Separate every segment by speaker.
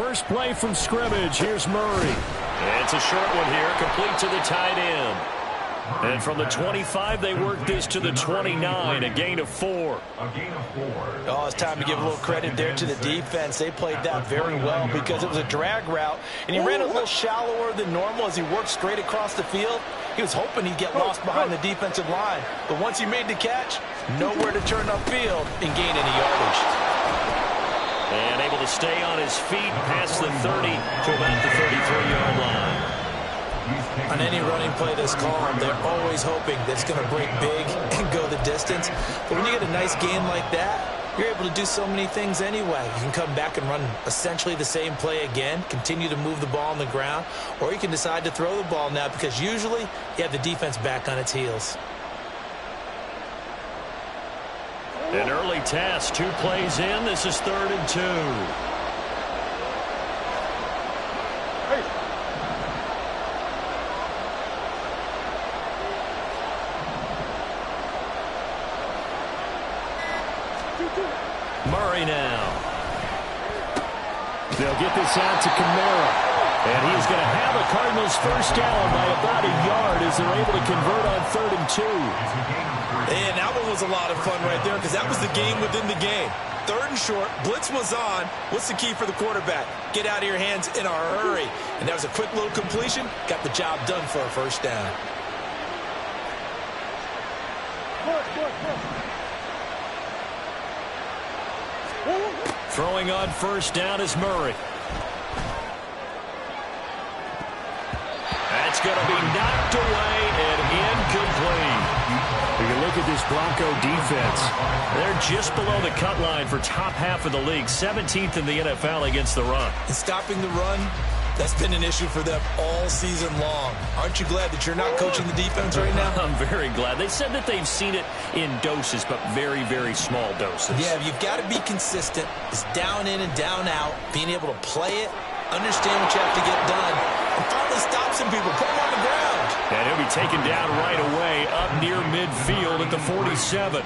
Speaker 1: first play from scrimmage. Here's Murray.
Speaker 2: It's a short one here, complete to the tight end. And from the 25, they work this to the 29, a gain of 4.
Speaker 3: Oh, it's time to give a little credit there to the defense. They played that very well because it was a drag route, and he ran a little shallower than normal as he worked straight across the field. He was hoping he'd get lost behind the defensive line, but once he made the catch, nowhere to turn upfield and gain any yardage.
Speaker 2: And able to stay on his feet past the 30 to about the 33-yard line.
Speaker 3: On any running play that's called, they're always hoping that it's going to break big and go the distance. But when you get a nice gain like that, you're able to do so many things anyway. You can come back and run essentially the same play again, continue to move the ball on the ground, or you can decide to throw the ball now because usually you have the defense back on its heels.
Speaker 2: An early test, 2 plays in. This is 3rd and 2. Murray now.
Speaker 1: They'll get this out to Kamara. And he's going to have the Cardinals first down by about a yard as they're able to convert on 3rd and 2.
Speaker 3: And that one was a lot of fun right there because that was the game within the game. 3rd and short, blitz was on. What's the key for the quarterback? Get out of your hands in a hurry. And that was a quick little completion. Got the job done for a first down.
Speaker 2: Throwing on first down is Murray. That's going to be knocked away and incomplete.
Speaker 1: We can look at this Bronco defense.
Speaker 2: They're just below the cut line for top half of the league, 17th in the NFL against the run.
Speaker 3: And stopping the run, that's been an issue for them all season long. Aren't you glad that you're not coaching the defense right now?
Speaker 2: I'm very glad. They said that they've seen it in doses, but very, very small doses.
Speaker 3: Yeah, you've got to be consistent. It's down in and down out, being able to play it, understand what you have to get done, and finally stop some people, put them on the ground.
Speaker 2: And he'll be taken down right away up near midfield at the 47.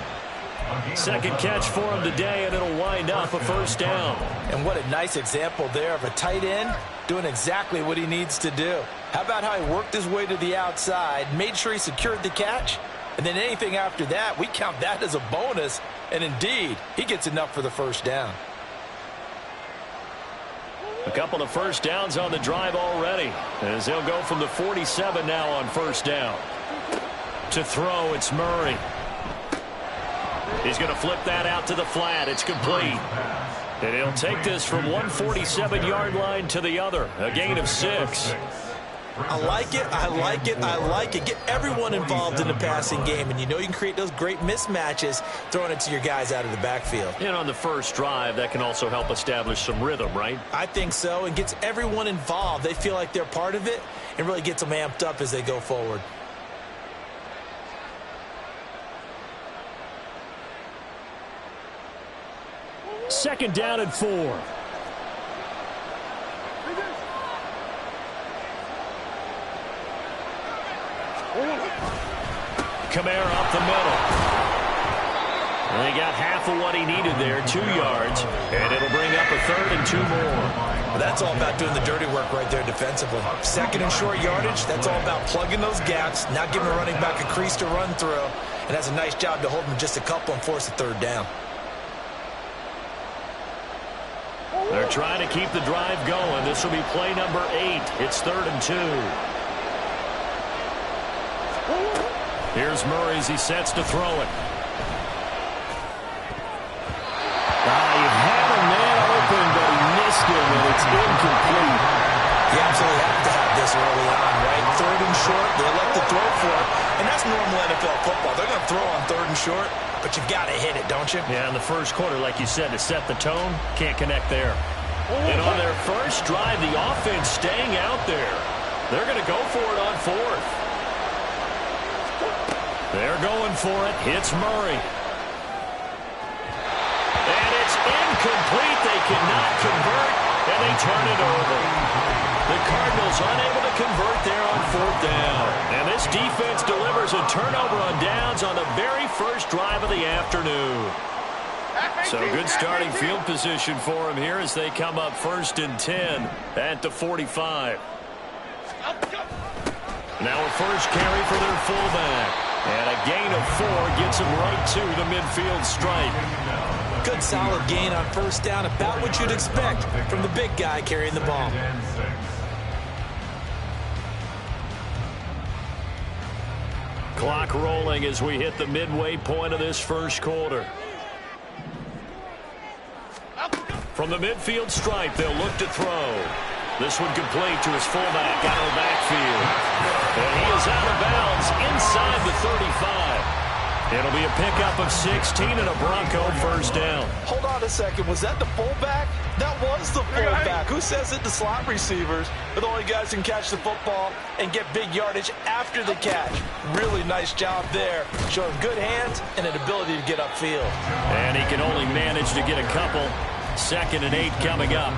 Speaker 2: Second catch for him today, and it'll wind up a first down.
Speaker 3: And what a nice example there of a tight end doing exactly what he needs to do. How about how he worked his way to the outside, made sure he secured the catch, and then anything after that, we count that as a bonus. And indeed, he gets enough for the first down.
Speaker 2: A couple of first downs on the drive already, as they'll go from the 47 now on first down. To throw, it's Murray. He's going to flip that out to the flat. It's complete. And he'll take this from 147-yard line to the other. A gain of 6.
Speaker 3: I like it, I like it, I like it. Get everyone involved in the passing game, and you know you can create those great mismatches throwing it to your guys out of the backfield.
Speaker 2: And on the first drive, that can also help establish some rhythm, right?
Speaker 3: I think so, and gets everyone involved. They feel like they're part of it, and really gets them amped up as they go forward.
Speaker 1: Second down and 4.
Speaker 2: Kamara up the middle. And they got half of what he needed there, 2 yards. And it'll bring up a 3rd and 2 more.
Speaker 3: Well, that's all about doing the dirty work right there defensively. Second and short yardage, that's all about plugging those gaps, not giving a running back a crease to run through. And that's a nice job to hold him just a couple and force a 3rd down.
Speaker 2: They're trying to keep the drive going. This will be play number 8. It's 3rd and 2. Here's Murray as he sets to throw it.
Speaker 1: You had a man open, but he missed him, and it's incomplete.
Speaker 3: You absolutely have to have this early on, right? 3rd and short, they elect to throw for it, and that's normal NFL football. They're going to throw on 3rd and short, but you've got to hit it, don't you?
Speaker 2: Yeah, in the first quarter, like you said, to set the tone, can't connect there. And on their first drive, the offense staying out there. They're going to go for it on 4th. They're going for it. Hits Murray. And it's incomplete. They cannot convert, and they turn it over. The Cardinals unable to convert there on 4th down. And this defense delivers a turnover on downs on the very first drive of the afternoon. So good starting field position for him here as they come up 1st and 10 at the 45. Now a first carry for their fullback. And a gain of 4 gets him right to the midfield stripe.
Speaker 3: Good solid gain on 1st down, about what you'd expect from the big guy carrying the ball.
Speaker 2: Clock rolling as we hit the midway point of this first quarter. From the midfield stripe, they'll look to throw. This one complete to his fullback out of the backfield. And he is out of bounds inside the 35. It'll be a pickup of 16 and a Bronco 1st down.
Speaker 3: Hold on a second. Was that the fullback? That was the fullback. Who says it? The slot receivers are the only guys who can catch the football and get big yardage after the catch. Really nice job there. Showing good hands and an ability to get upfield.
Speaker 2: And he can only manage to get a couple. 2nd and 8 coming up.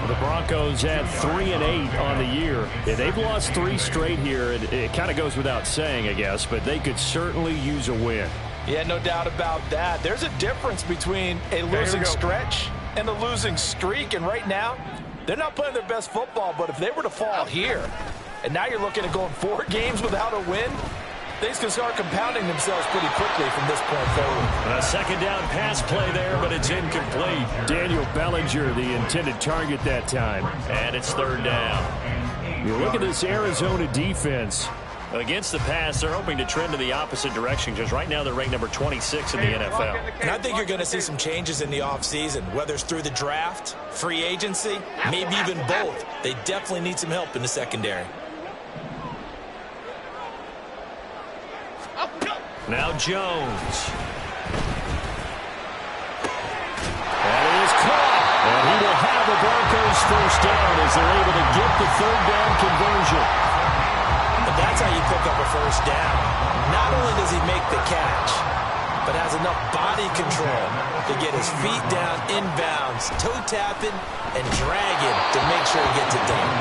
Speaker 2: The Broncos had 3 and 8 on the year. They've lost 3 straight here. It kind of goes without saying, I guess, but they could certainly use a win.
Speaker 3: Yeah, no doubt about that. There's a difference between a losing stretch and a losing streak, and right now, they're not playing their best football, but if they were to fall here, and now you're looking at going 4 games without a win, things can start compounding themselves pretty quickly from this point forward.
Speaker 2: A 2nd down pass play there, but it's incomplete.
Speaker 1: Daniel Bellinger, the intended target that time.
Speaker 2: And it's 3rd down.
Speaker 1: You look at this Arizona defense.
Speaker 2: Against the pass, they're hoping to trend in the opposite direction because right now they're ranked number 26 in the NFL.
Speaker 3: And I think you're going to see some changes in the offseason, whether it's through the draft, free agency, maybe even both. They definitely need some help in the secondary.
Speaker 2: Now Jones.
Speaker 1: That is caught. And he will have the Broncos 1st down as they're able to get the 3rd down conversion.
Speaker 3: But that's how you pick up a 1st down. Not only does he make the catch, but has enough body control to get his feet down inbounds, toe tapping, and dragging to make sure he gets it done.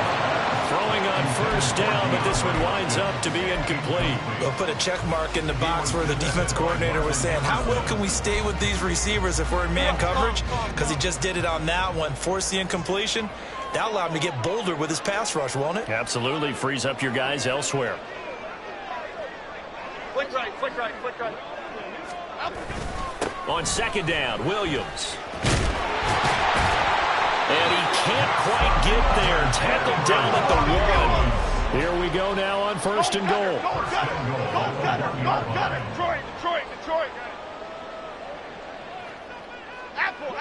Speaker 2: Throwing on 1st down, but this one winds up to be incomplete.
Speaker 3: We'll put a check mark in the box where the defense coordinator was saying, how well can we stay with these receivers if we're in man coverage? Because he just did it on that one, forced the incompletion. That allowed him to get bolder with his pass rush, won't it?
Speaker 2: Absolutely. Frees up your guys elsewhere.
Speaker 4: Quick right, quick right, quick right.
Speaker 2: On 2nd down, Williams. And he can't quite get there. Tackled down at the 1.
Speaker 1: Here we go now on 1st and goal.
Speaker 4: Go get it, go get it, go get it. Detroit. Apple.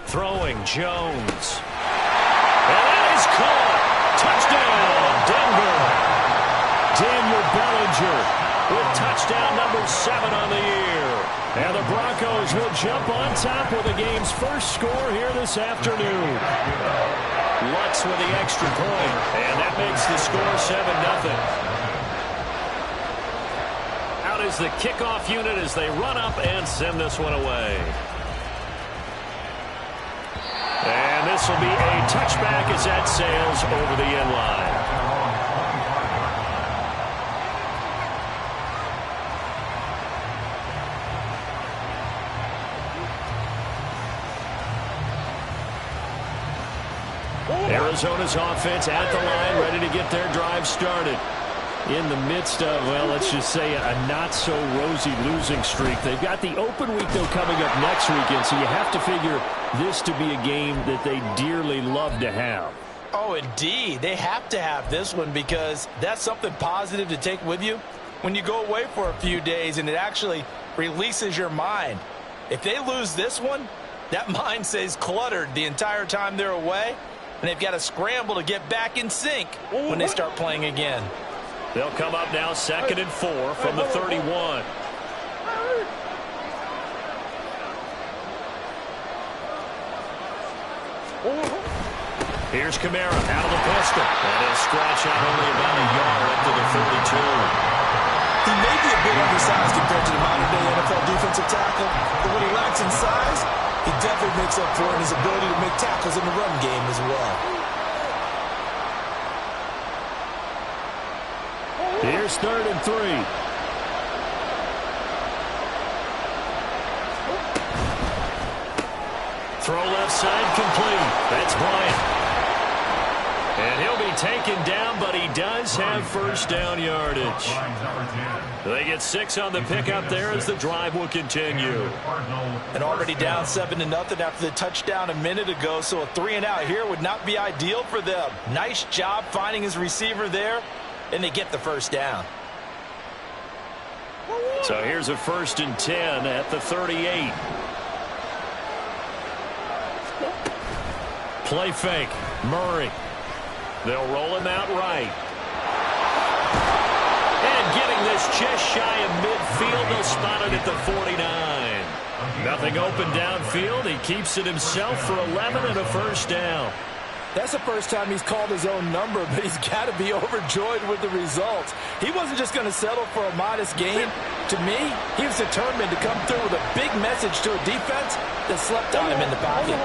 Speaker 2: Throwing Jones. And that is caught. Touchdown, Denver.
Speaker 1: Daniel Bellinger
Speaker 2: with touchdown number 7 on the year.
Speaker 1: And the Broncos will jump on top with the game's first score here this afternoon.
Speaker 2: Lutz with the extra point, and that makes the score 7-0. Out is the kickoff unit as they run up and send this one away. And this will be a touchback as that sails over the end line. Arizona's offense at the line, ready to get their drive started.
Speaker 1: In the midst of, well, let's just say a not-so-rosy losing streak. They've got the open week, though, coming up next weekend, so you have to figure this to be a game that they dearly love to have.
Speaker 3: Oh, indeed. They have to have this one because that's something positive to take with you when you go away for a few days, and it actually releases your mind. If they lose this one, that mind stays cluttered the entire time they're away, and they've got to scramble to get back in sync when they start playing again.
Speaker 2: They'll come up now 2nd and 4 from the 31. Here's Kamara out of the pistol. And he'll scratch out only about a yard up to the 32.
Speaker 3: He may be a bit undersized compared to the modern-day NFL defensive tackle, but when he lacks in size, he definitely makes up for it in his ability to make tackles in the run game as well.
Speaker 1: Here's 3rd and 3.
Speaker 2: Throw left side complete. That's Bryant. And he'll be taken down, but he does have first down yardage. They get 6 on the pickup there as the drive will continue.
Speaker 3: And already down 7-0 after the touchdown a minute ago, so a 3-and-out here would not be ideal for them. Nice job finding his receiver there, and they get the first down.
Speaker 2: So here's a 1st and 10 at the 38. Play fake. Murray. They'll roll him out right. And getting this just shy of midfield, they'll spot it at the 49. Nothing open downfield. He keeps it himself for 11 and a first down.
Speaker 3: That's the first time he's called his own number, but he's got to be overjoyed with the results. He wasn't just going to settle for a modest gain. To me, he was determined to come through with a big message to a defense that slept on him in the pocket.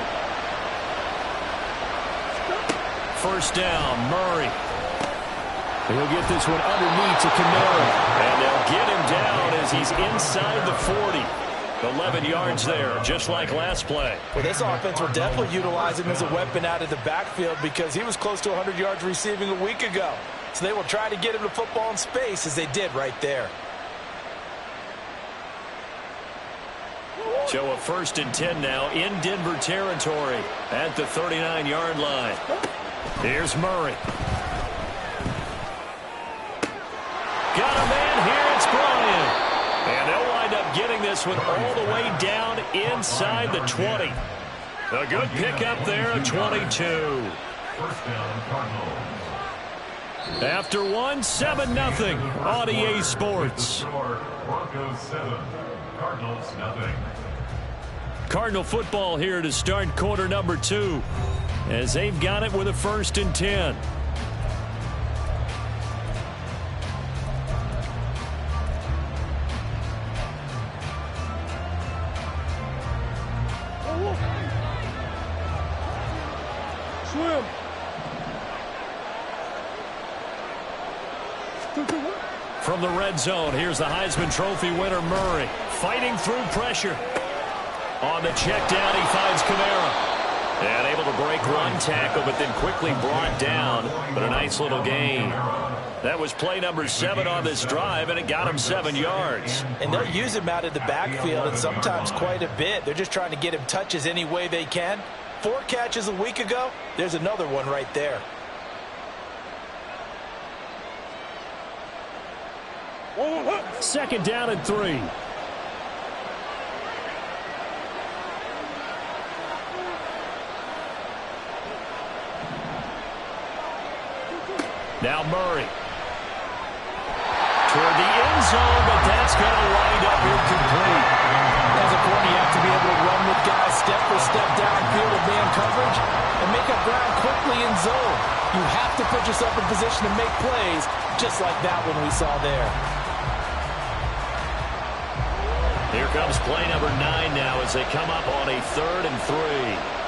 Speaker 2: First down, Murray. He'll get this one underneath to Kamara. And they'll get him down as he's inside the 40. 11 yards there, just like last play.
Speaker 3: Well, this offense will definitely utilize him as a weapon out of the backfield because he was close to 100 yards receiving a week ago. So they will try to get him the football in space as they did right there.
Speaker 2: So a 1st and 10 now in Denver territory at the 39-yard line. Here's Murray. Got a man here, it's Bryant. And they'll wind up getting this one all the way down inside the 20. A good pickup there at 22.
Speaker 4: First down, Cardinals.
Speaker 2: After one, 7-0 on EA Sports.
Speaker 4: Broncos 7, Cardinals nothing.
Speaker 2: Cardinal football here to start quarter number 2 as they've got it with a 1st and 10.
Speaker 5: Swim.
Speaker 2: From the red zone, here's the Heisman Trophy winner Murray fighting through pressure. On the check down, he finds Kamara. And able to break one tackle, but then quickly brought down. But a nice little gain. That was play number 7 on this drive, and it got him 7 yards.
Speaker 3: And they'll use him out of the backfield, and sometimes quite a bit. They're just trying to get him touches any way they can. 4 catches a week ago. There's another one right there.
Speaker 2: Second down and 3. Now Murray. Toward the end zone, but that's going to wind up incomplete.
Speaker 3: As a corner, you have to be able to run with guys step for step downfield of man coverage and make up ground quickly in zone. You have to put yourself in position to make plays, just like that one we saw there.
Speaker 2: Here comes play number 9 now as they come up on a 3rd and 3.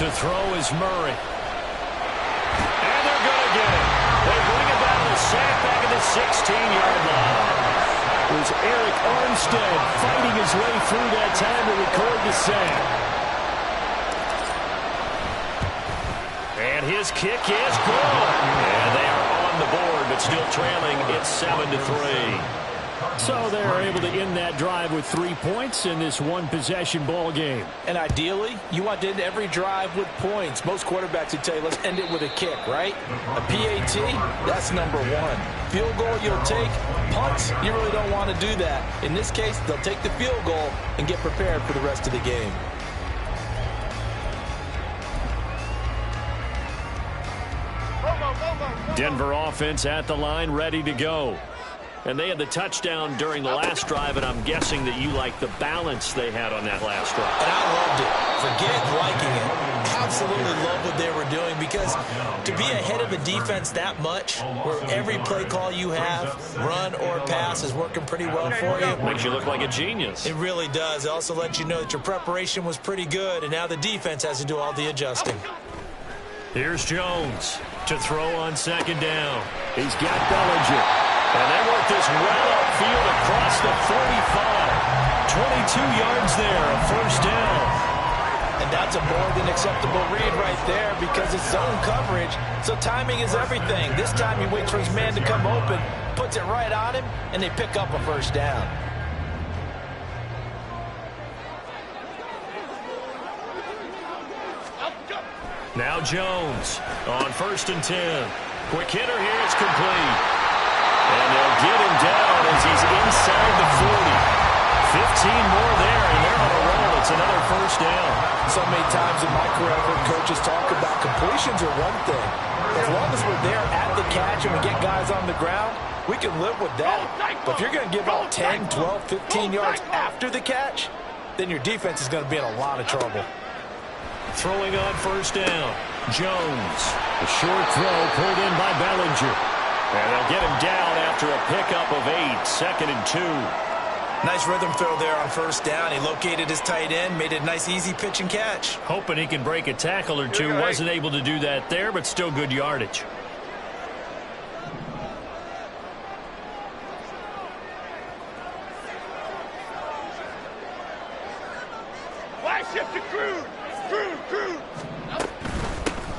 Speaker 2: To throw is Murray. And they're going to get it. They bring about a sack back at the 16-yard line. It was Eric Armstead fighting his way through that time to record the sack. And his kick is good. And they are on the board, but still trailing. It's 7-3. So they're able to end that drive with 3 points in this one-possession ball game.
Speaker 3: And ideally, you want to end every drive with points. Most quarterbacks would tell you, let's end it with a kick, right? A PAT, that's number 1. Field goal you'll take. Punts, you really don't want to do that. In this case, they'll take the field goal and get prepared for the rest of the game.
Speaker 2: Denver offense at the line, ready to go. And they had the touchdown during the last drive, and I'm guessing that you like the balance they had on that last drive.
Speaker 3: And I loved it. Forget liking it. Absolutely love what they were doing, because to be ahead of a defense that much, where every play call you have, run or pass, is working pretty well for you.
Speaker 2: Makes you look like a genius.
Speaker 3: It really does. It also lets you know that your preparation was pretty good, and now the defense has to do all the adjusting.
Speaker 2: Here's Jones to throw on second down.
Speaker 1: He's got Bellinger.
Speaker 2: And they work this well upfield across the 45. 22 yards there, a first down.
Speaker 3: And that's a more than acceptable read right there because it's zone coverage, so timing is everything. This time he waits for his man to come open, puts it right on him, and they pick up a first down.
Speaker 2: Now Jones on 1st and 10. Quick hitter here, it's complete. And they'll get him down as he's inside the 40. 15 more there, and they're on a roll. It's another first down.
Speaker 3: So many times in my career, I've heard coaches talk about completions are one thing. As long as we're there at the catch and we get guys on the ground, we can live with that. But if you're going to give up 10, 12, 15 yards after the catch, then your defense is going to be in a lot of trouble.
Speaker 2: Throwing on first down, Jones.
Speaker 1: A short throw pulled in by Bellinger.
Speaker 2: And they'll get him down after a pickup of 8, 2nd and 2.
Speaker 3: Nice rhythm throw there on first down. He located his tight end, made it a nice, easy pitch and catch.
Speaker 2: Hoping he can break a tackle or two. Wasn't able to do that there, but still good yardage.
Speaker 4: Why shift to Crude? Crude.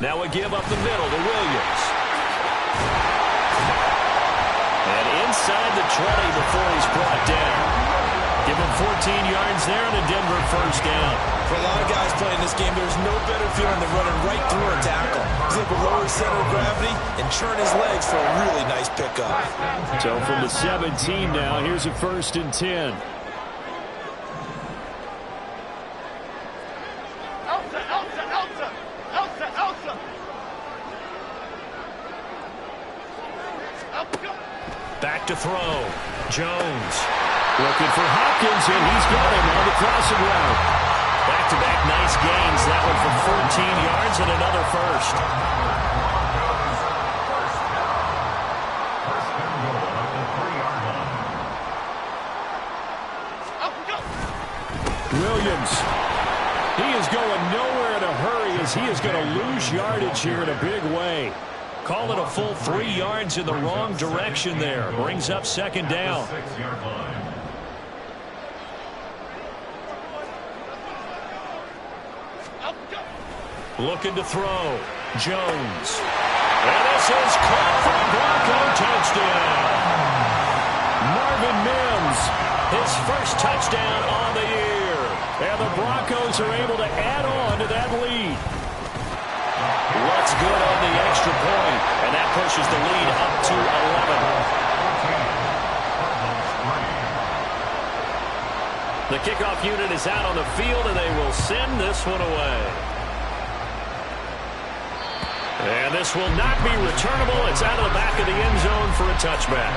Speaker 2: Now a give up the middle to Williams. And inside the 20 before he's brought down. Give him 14 yards there and a Denver first down.
Speaker 3: For a lot of guys playing this game, there's no better feeling than running right through a tackle. He's able to lower his center of gravity and churn his legs for a really nice pickup.
Speaker 1: So from the 17 now, here's a 1st and 10.
Speaker 4: Elsa.
Speaker 2: Back to throw. Jones.
Speaker 1: Looking for Hopkins, and he's got him on the crossing route.
Speaker 2: Back-to-back nice gains. That one for 14 yards and another first.
Speaker 1: Williams. He is going nowhere in a hurry as he is going to lose yardage here in a big way.
Speaker 2: Call it a full 3 yards in the wrong direction there. Brings up second down. Looking to throw. Jones. And this is caught for a Bronco touchdown.
Speaker 1: Marvin Mims,
Speaker 2: His first touchdown on the year.
Speaker 1: and the Broncos are able to add on to that lead.
Speaker 2: What's good on the extra point, and that pushes the lead up to 11. The kickoff unit is out on the field, and they will send this one away. And this will not be returnable. It's out of the back of the end zone for a touchback.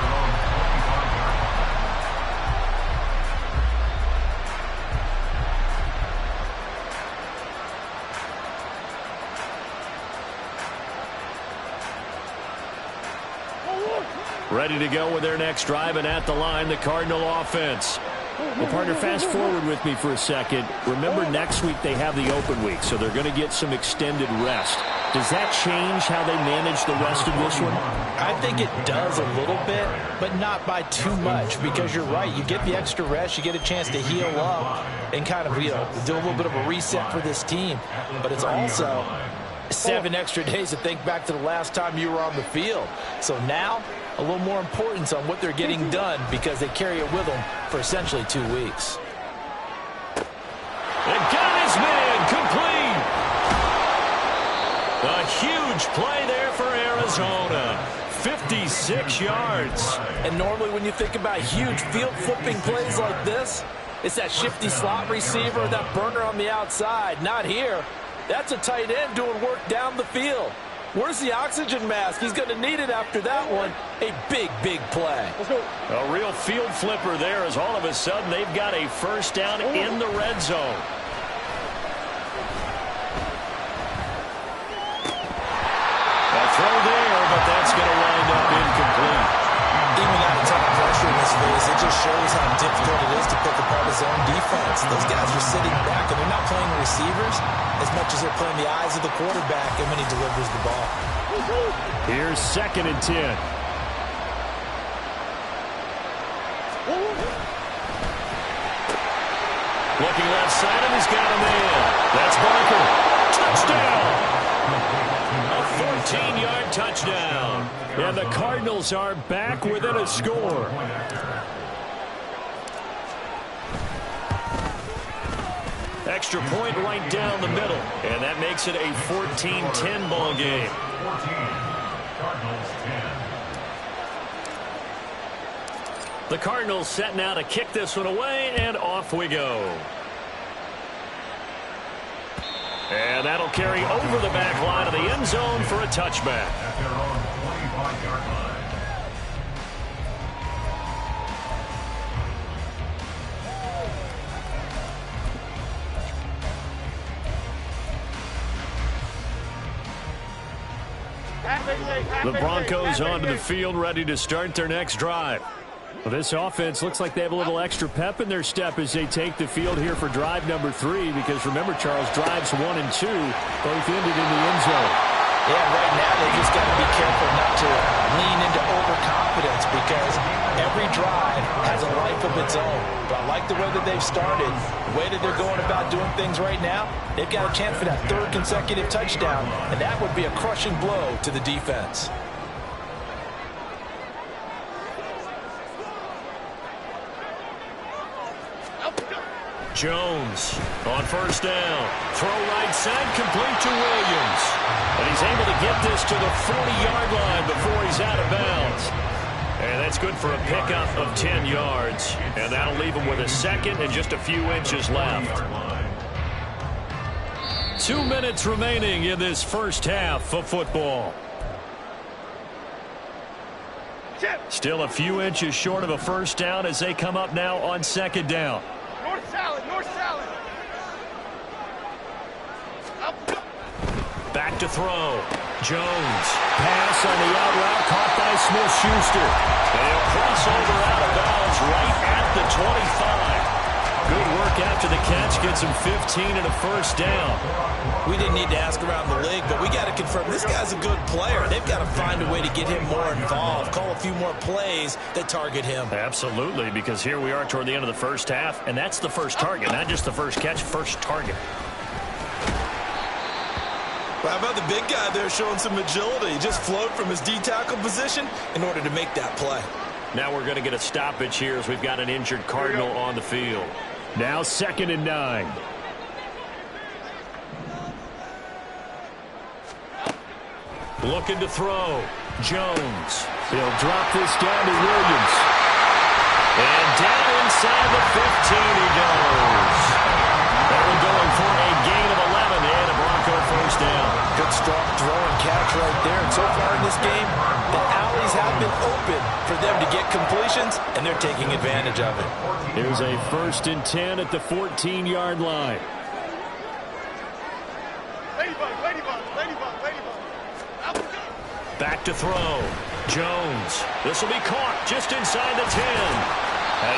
Speaker 2: Ready to go with their next drive, and at the line, the Cardinal offense.
Speaker 1: Well, partner, fast forward with me for a second. Remember, next week they have the open week, so they're going to get some extended rest. Does that change how they manage the rest of this one?
Speaker 3: I think it does a little bit, but not by too much, because you're right. You get the extra rest, you get a chance to heal up and kind of, do a little bit of a reset for this team. But it's also 7 extra days to think back to the last time you were on the field. So now, a little more importance on what they're getting done because they carry it with them for essentially 2 weeks.
Speaker 2: And got his man complete. A huge play there for Arizona. 56 yards.
Speaker 3: And normally when you think about huge field flipping plays like this, it's that shifty slot receiver, that burner on the outside. Not here. That's a tight end doing work down the field. Where's the oxygen mask? He's going to need it after that one. A big, big play.
Speaker 2: A real field flipper there as all of a sudden they've got a first down in the red zone. A throw there, but that's going to wind up incomplete.
Speaker 3: Even without a ton of pressure in his face, it just shows how difficult it is to pick apart a zone defense. Those guys are sitting back, and they're not playing receivers as much as they're playing the eyes of the quarterback and when he delivers the ball.
Speaker 1: Here's 2nd and 10.
Speaker 2: Looking left side, and he's got a man. That's Barker. Touchdown! A 14-yard touchdown.
Speaker 1: And the Cardinals are back within a score.
Speaker 2: Extra point right down the middle. And that makes it a 14-10 ball game. The Cardinals set now to kick this one away, and off we go. And that'll carry over the back line of the end zone for a touchback.
Speaker 6: At their own 25-yard line.
Speaker 2: The Broncos onto the field, ready to start their next drive.
Speaker 1: Well, this offense looks like they have a little extra pep in their step as they take the field here for drive number 3, because remember, Charles, drives 1 and 2 both ended in the end zone.
Speaker 3: Yeah, right now they just got to be careful not to lean into overconfidence, because every drive has a life of its own. But I like the way that they've started, the way that they're going about doing things right now. They've got a chance for that 3rd consecutive touchdown, and that would be a crushing blow to the defense.
Speaker 2: Jones on 1st down. Throw right side, complete to Williams. And he's able to get this to the 40-yard line before he's out of bounds. And that's good for a pickup of 10 yards. And that'll leave him with a 2nd and just a few inches left. 2 minutes remaining in this first half of football. Still a few inches short of a 1st down as they come up now on 2nd down.
Speaker 4: North salad, north salad.
Speaker 2: Back to throw. Jones.
Speaker 1: Pass on the out route caught by Smith-Schuster.
Speaker 2: And he'll cross over out of bounds right at the 25. Good work after the catch. Gets him 15 and a 1st down.
Speaker 3: We didn't need to ask around the league, but we got to confirm this guy's a good player. They've got to find a way to get him more involved, call a few more plays that target him.
Speaker 2: Absolutely, because here we are toward the end of the first half, and that's the first target, not just the first catch, first target.
Speaker 3: Well, how about the big guy there showing some agility? He just flowed from his D-tackle position in order to make that play.
Speaker 2: Now we're going to get a stoppage here as we've got an injured Cardinal on the field.
Speaker 1: Now 2nd and 9.
Speaker 2: Looking to throw. Jones.
Speaker 1: He'll drop this down to Williams.
Speaker 2: And down inside the 15 he goes. That one going for a gain of 11 and a Bronco 1st down.
Speaker 3: Good strong throw and catch right there. And so far in this game, the alleys have been open for them to get completions, and they're taking advantage of it.
Speaker 1: Here's a 1st and 10 at the 14-yard line.
Speaker 4: Ladybug, ladybug, ladybug, ladybug.
Speaker 2: Back to throw. Jones. This will be caught just inside the 10.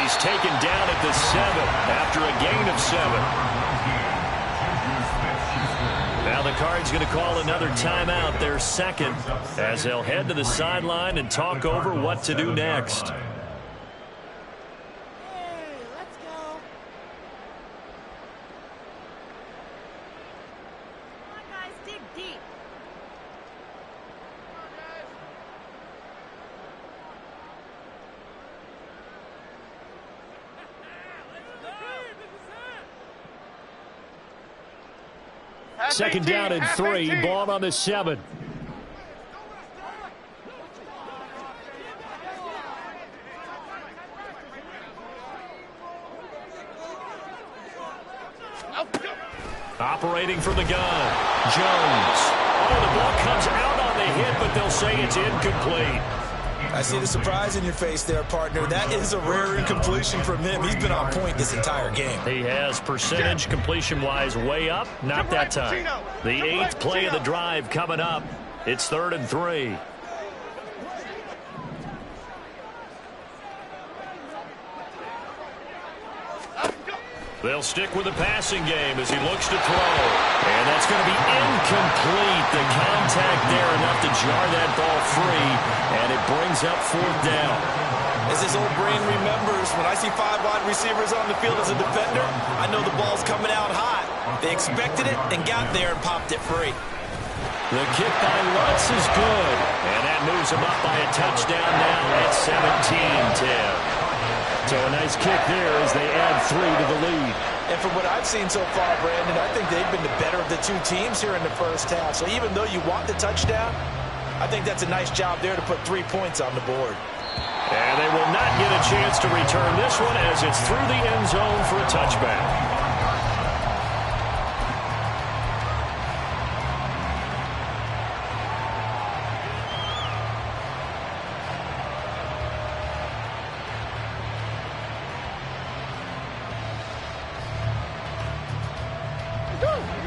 Speaker 2: He's taken down at the 7 after a gain of 7. Now the Cards going to call another timeout, their 2nd, as they'll head to the sideline and talk over what to do next.
Speaker 1: Second down and 3. Ball on the 7.
Speaker 2: Operating from the gun. Jones. Oh, the ball comes out on the hit, but they'll say it's incomplete.
Speaker 3: I see the surprise in your face there, partner. That is a rare incompletion from him. He's been on point this entire game.
Speaker 2: He has percentage completion-wise way up. Not that time. The 8th play of the drive coming up. It's 3rd and 3. They'll stick with the passing game as he looks to throw. And that's going to be incomplete. The contact there enough to jar that ball free, and it brings up fourth down.
Speaker 3: As his old brain remembers, when I see 5 wide receivers on the field as a defender, I know the ball's coming out hot. They expected it and got there and popped it free.
Speaker 2: The kick by Lutz is good, and that moves him up by a touchdown now at 17-10.
Speaker 1: So a nice kick there as they add 3 to the lead.
Speaker 3: And from what I've seen so far, Brandon, I think they've been the better of the two teams here in the first half. So even though you want the touchdown, I think that's a nice job there to put 3 points on the board.
Speaker 2: And they will not get a chance to return this one as it's through the end zone for a touchback.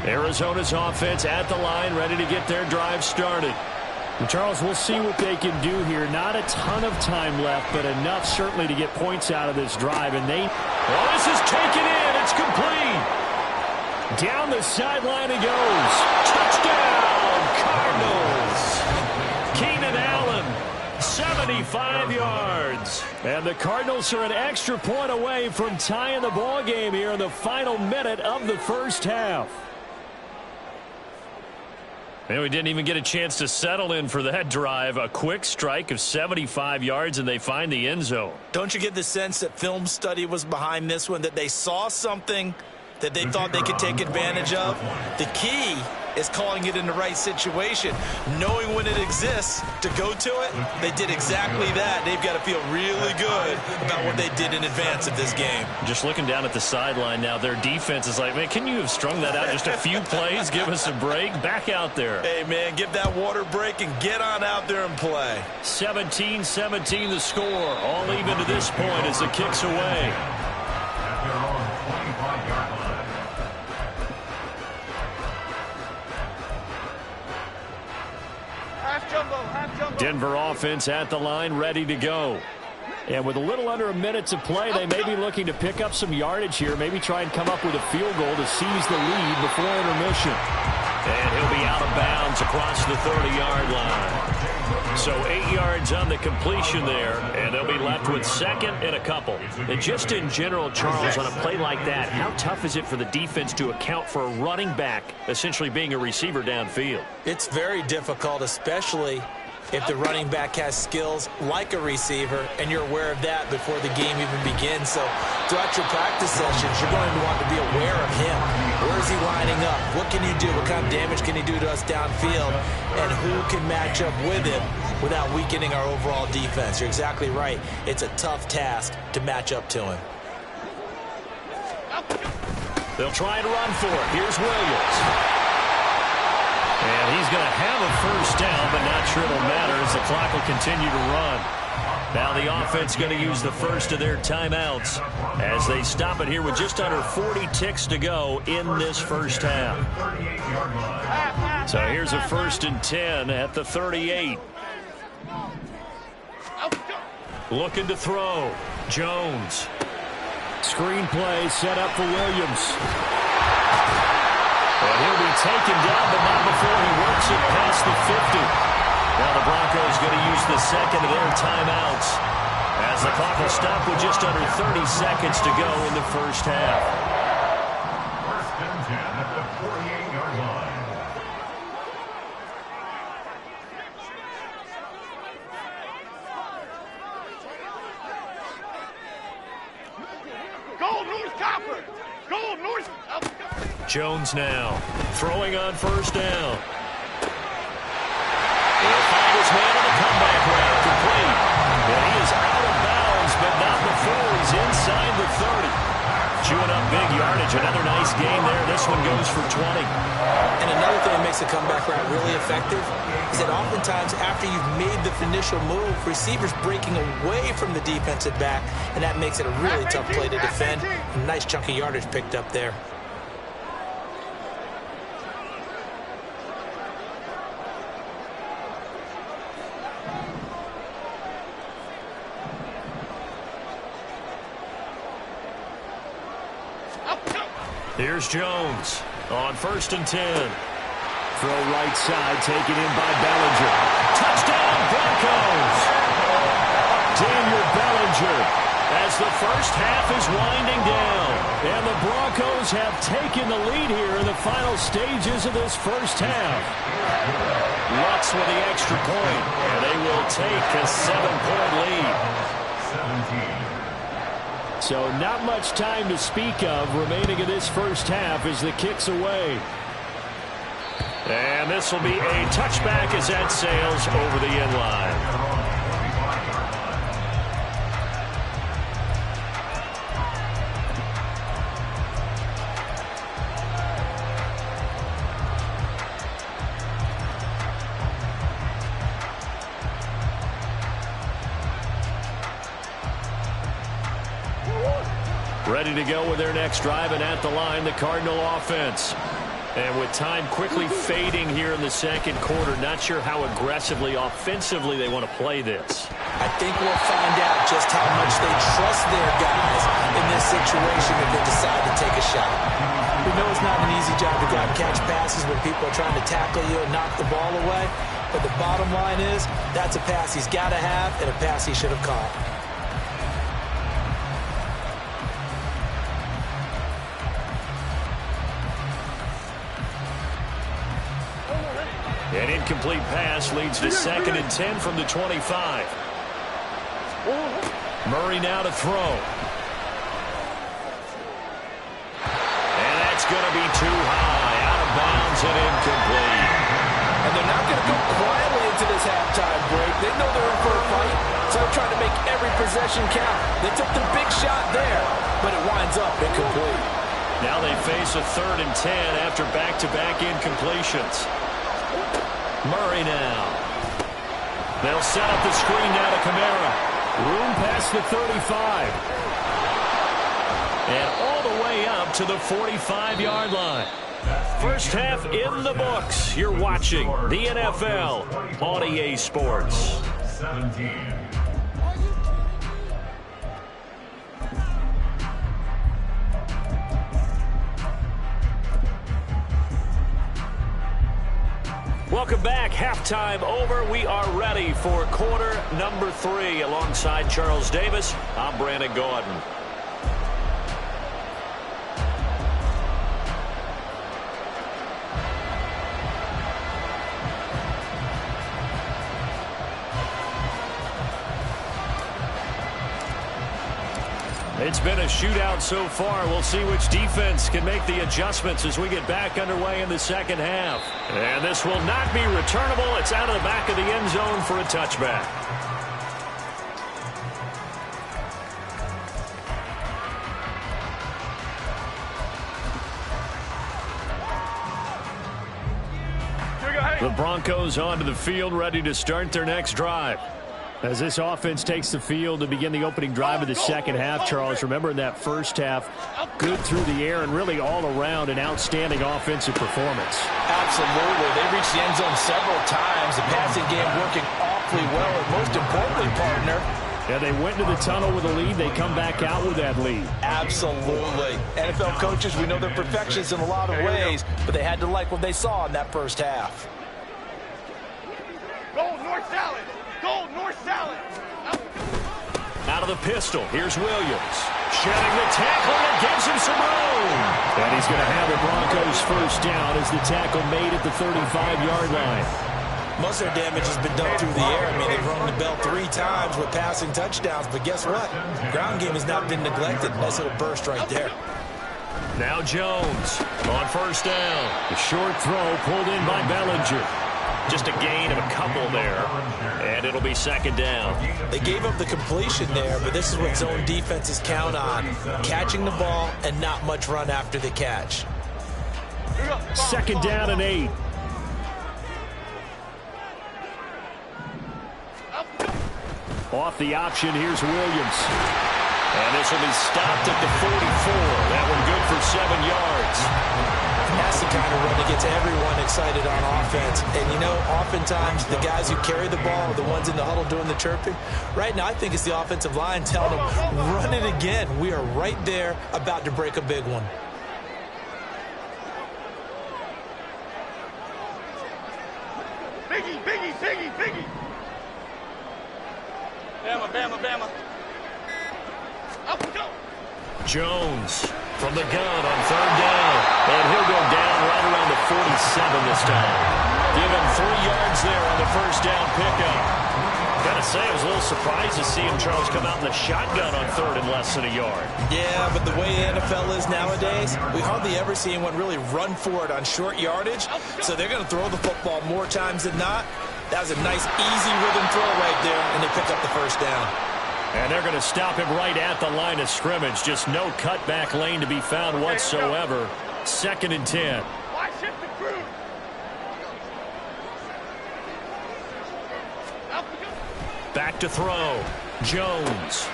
Speaker 2: Arizona's offense at the line, ready to get their drive started.
Speaker 1: And Charles, we'll see what they can do here. Not a ton of time left, but enough certainly to get points out of this drive. And
Speaker 2: well, this is taken in. It's complete.
Speaker 1: Down the sideline he goes.
Speaker 2: Touchdown, Cardinals. Keenan Allen, 75 yards.
Speaker 1: And the Cardinals are an extra point away from tying the ball game here in the final minute of the first half.
Speaker 2: And we didn't even get a chance to settle in for that drive. A quick strike of 75 yards, and they find the end zone.
Speaker 3: Don't you get the sense that film study was behind this one, that they saw something that they thought they could take advantage of? The key is calling it in the right situation, knowing when it exists to go to it. They did exactly that. They've got to feel really good about what they did in advance of this game.
Speaker 2: Just looking down at the sideline now, their defense is like, man, can you have strung that out just a few plays? Give us a break. Back out there.
Speaker 3: Hey, man, give that water break and get on out there and play.
Speaker 2: 17-17 the score. All even to this point as the kick's away.
Speaker 1: Denver offense at the line, ready to go. And with a little under a minute to play, they may be looking to pick up some yardage here, maybe try and come up with a field goal to seize the lead before intermission.
Speaker 2: And he'll be out of bounds across the 30-yard line. So 8 yards on the completion there, and they'll be left with second and a couple. And just in general, Charles, on a play like that, how tough is it for the defense to account for a running back essentially being a receiver downfield?
Speaker 3: It's very difficult, especially if the running back has skills like a receiver, and you're aware of that before the game even begins. So throughout your practice sessions, you're going to want to be aware of him. Where is he lining up? What can he do? What kind of damage can he do to us downfield? And who can match up with him without weakening our overall defense? You're exactly right. It's a tough task to match up to him.
Speaker 2: They'll try and run for it. Here's Williams. And he's going to have a first down, but not sure it'll matter as the clock will continue to run. Now the offense going to use the first of their timeouts as they stop it here with just under 40 ticks to go in this first half. So here's a 1st and 10 at the 38. Looking to throw. Jones.
Speaker 1: Screen play set up for Williams.
Speaker 2: And he'll be taken down, but not before he works it past the 50. Now the Broncos going to use the second of their timeouts as the clock will stop with just under 30 seconds to go in the first half.
Speaker 6: 1st and 10 at the 48-yard line.
Speaker 4: Go, North Copper! Go, North!
Speaker 2: Jones now throwing on first down. He'll find his man in the comeback route, complete. And he is out of bounds, but not before he's inside the 30. Chewing up big yardage. Another nice game there. This one goes for 20.
Speaker 3: And another thing that makes the comeback route really effective is that oftentimes after you've made the initial move, receivers breaking away from the defensive back, and that makes it a really tough play to defend. A nice chunk of yardage picked up there.
Speaker 2: Here's Jones on 1st and 10.
Speaker 1: Throw right side, taken in by Bellinger.
Speaker 2: Touchdown, Broncos!
Speaker 1: Daniel Bellinger.
Speaker 2: As the first half is winding down.
Speaker 1: And the Broncos have taken the lead here in the final stages of this first half.
Speaker 2: Lutz with the extra point, and they will take a 7-point lead.
Speaker 6: 17.
Speaker 1: So not much time to speak of remaining in this first half as the kick's away.
Speaker 2: And this will be a touchback as that sails over the end line. Ready to go with their next drive, and at the line, the Cardinal offense. And with time quickly fading here in the second quarter, not sure how aggressively, offensively they want to play this.
Speaker 3: I think we'll find out just how much they trust their guys in this situation if they decide to take a shot. We know it's not an easy job to go out and catch passes when people are trying to tackle you and knock the ball away. But the bottom line is, that's a pass he's got to have and a pass he should have caught.
Speaker 2: An incomplete pass leads to 2nd and 10 from the 25. Murray now to throw. And that's going to be too high. Out of bounds and incomplete.
Speaker 3: And they're not going to go quietly into this halftime break. They know they're in for a fight, so they're trying to make every possession count. They took the big shot there, but it winds up incomplete.
Speaker 2: Now they face a 3rd and 10 after back-to-back incompletions. Murray now. They'll set up the screen now to Kamara.
Speaker 1: Room past the 35.
Speaker 2: And all the way up to the 45-yard line. First half in the books. You're watching the NFL on EA Sports.
Speaker 6: 17.
Speaker 2: Welcome back. Halftime over. We are ready for quarter number 3. Alongside Charles Davis, I'm Brandon Gordon. It's been a shootout so far. We'll see which defense can make the adjustments as we get back underway in the second half. And this will not be returnable. It's out of the back of the end zone for a touchback. The Broncos onto the field, ready to start their next drive.
Speaker 1: As this offense takes the field to begin the opening drive of the second half, Charles, remember in that first half, good through the air and really all around an outstanding offensive performance.
Speaker 3: Absolutely. They reached the end zone several times. The passing game working awfully well, and most importantly, partner,
Speaker 1: yeah, they went into the tunnel with a lead. They come back out with that lead.
Speaker 3: Absolutely. NFL coaches, we know they're perfectionists in a lot of ways, but they had to like what they saw in that first half.
Speaker 4: Go north salad. Go north salad.
Speaker 2: Out of the pistol, here's Williams. Shedding the tackle, and it gives him some room.
Speaker 1: And he's going to have the Broncos first down as the tackle made at the 35-yard line.
Speaker 3: Most of their damage has been done through the air. I mean, they've rung the bell 3 times with passing touchdowns, but guess what? Ground game has not been neglected. Nice little burst right there.
Speaker 2: Now Jones on first down.
Speaker 1: The short throw pulled in by Bellinger.
Speaker 2: Just a gain of a couple there, and it'll be second down.
Speaker 3: They gave up the completion there, but this is what zone defenses count on, catching the ball and not much run after the catch.
Speaker 1: Second down and 8. Off the option, here's Williams.
Speaker 2: And this will be stopped at the 44. That one good for 7 yards.
Speaker 3: That's the kind of run that gets everyone excited on offense. And, you know, oftentimes the guys who carry the ball are the ones in the huddle doing the chirping. Right now, I think it's the offensive line telling them, run it again. We are right there about to break a big one.
Speaker 4: Biggie. Bama. Up we go.
Speaker 2: Jones from the gun on third down. And he'll go down right around the 47 this time. Give him 3 yards there on the first down pickup. Gotta say, I was a little surprised to see him, Charles, come out in the shotgun on third and less than a yard.
Speaker 3: Yeah, but the way the NFL is nowadays, we hardly ever see anyone really run for it on short yardage. So they're going to throw the football more times than not. That was a nice, easy rhythm throw right there, and they pick up the first down.
Speaker 2: And they're going to stop him right at the line of scrimmage. Just no cutback lane to be found whatsoever. 2nd and 10.
Speaker 4: Why shift the crew?
Speaker 2: Back to throw. Jones.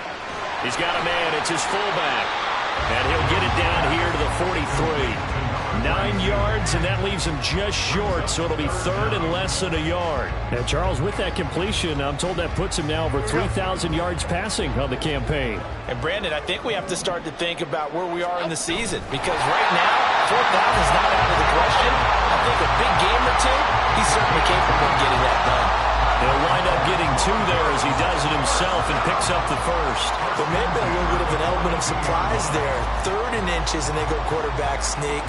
Speaker 2: He's got a man. It's his fullback. And he'll get it down here to the 43. 9 yards, and that leaves him just short, so it'll be third and less than a yard.
Speaker 1: And Charles, with that completion, I'm told that puts him now over 3,000 yards passing on the campaign.
Speaker 3: And Brandon, I think we have to start to think about where we are in the season, because right now, 4th down is not out of the question. I think a big game or two, he's certainly capable of getting that done.
Speaker 2: He'll wind up getting 2 there as he does it himself and picks up the first.
Speaker 3: There may be a little bit of an element of surprise there. 3rd and inches, and they go quarterback sneak.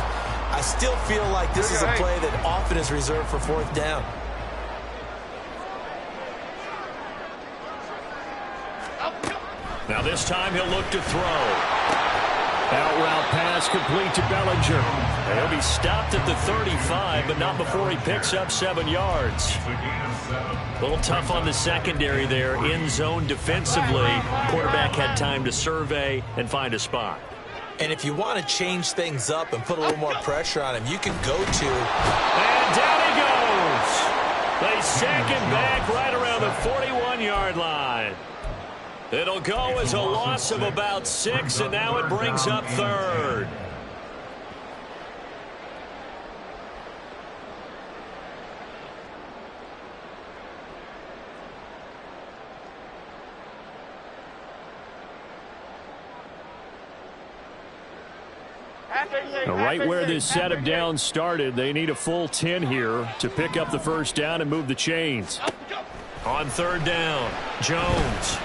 Speaker 3: I still feel like this is a play that often is reserved for 4th down.
Speaker 2: Now this time he'll look to throw.
Speaker 1: Out route pass complete to Bellinger.
Speaker 2: And he'll be stopped at the 35, but not before he picks up 7 yards. A little tough on the secondary there. In zone defensively. Quarterback had time to survey and find a spot.
Speaker 3: And if you want to change things up and put a little more pressure on him, you can go to...
Speaker 2: And down he goes. They sack him back right around the 41-yard line. It'll go as a loss of about 6, and now it brings up 3rd.
Speaker 1: Right where this set of downs started, they need a full 10 here to pick up the first down and move the chains.
Speaker 2: On 3rd down, Jones.